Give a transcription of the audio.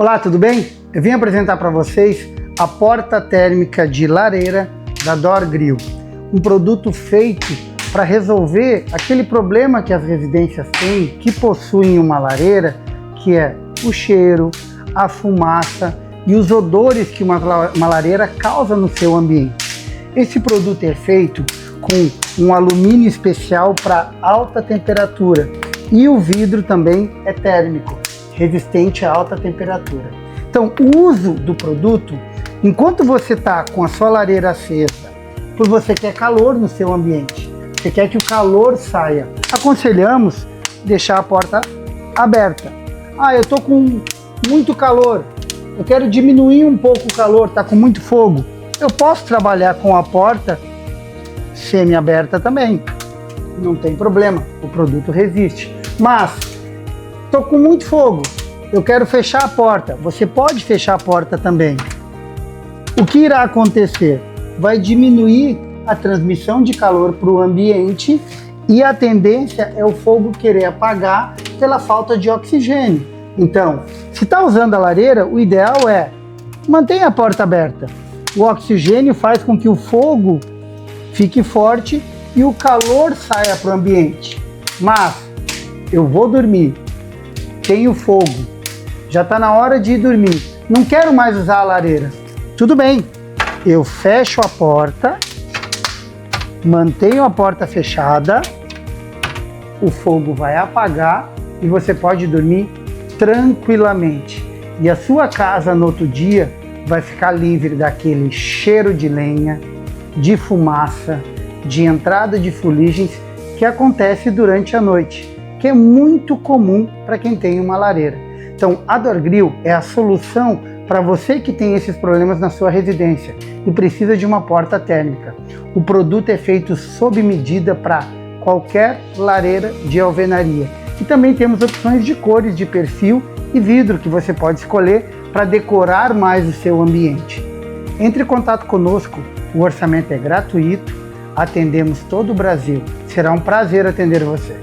Olá, tudo bem? Eu vim apresentar para vocês a porta térmica de lareira da Dorgril, um produto feito para resolver aquele problema que as residências têm que possuem uma lareira, que é o cheiro, a fumaça e os odores que uma lareira causa no seu ambiente. Esse produto é feito com um alumínio especial para alta temperatura e o vidro também é térmico, resistente a alta temperatura. Então, o uso do produto, enquanto você está com a sua lareira acesa, porque você quer calor no seu ambiente, você quer que o calor saia, aconselhamos deixar a porta aberta. Eu estou com muito calor, eu quero diminuir um pouco o calor, está com muito fogo. Eu posso trabalhar com a porta semi-aberta também, não tem problema, o produto resiste. Mas estou com muito fogo, eu quero fechar a porta. Você pode fechar a porta também. O que irá acontecer? Vai diminuir a transmissão de calor para o ambiente e a tendência é o fogo querer apagar pela falta de oxigênio. Então, se está usando a lareira, o ideal é mantenha a porta aberta. O oxigênio faz com que o fogo fique forte e o calor saia para o ambiente. Mas eu vou dormir, tenho fogo, já está na hora de ir dormir, não quero mais usar a lareira. Tudo bem, eu fecho a porta, mantenho a porta fechada, o fogo vai apagar e você pode dormir tranquilamente. E a sua casa no outro dia vai ficar livre daquele cheiro de lenha, de fumaça, de entrada de fuligens que acontece durante a noite, que é muito comum para quem tem uma lareira. Então, a Dorgril é a solução para você que tem esses problemas na sua residência e precisa de uma porta térmica. O produto é feito sob medida para qualquer lareira de alvenaria. E também temos opções de cores, de perfil e vidro que você pode escolher para decorar mais o seu ambiente. Entre em contato conosco, o orçamento é gratuito, atendemos todo o Brasil. Será um prazer atender você.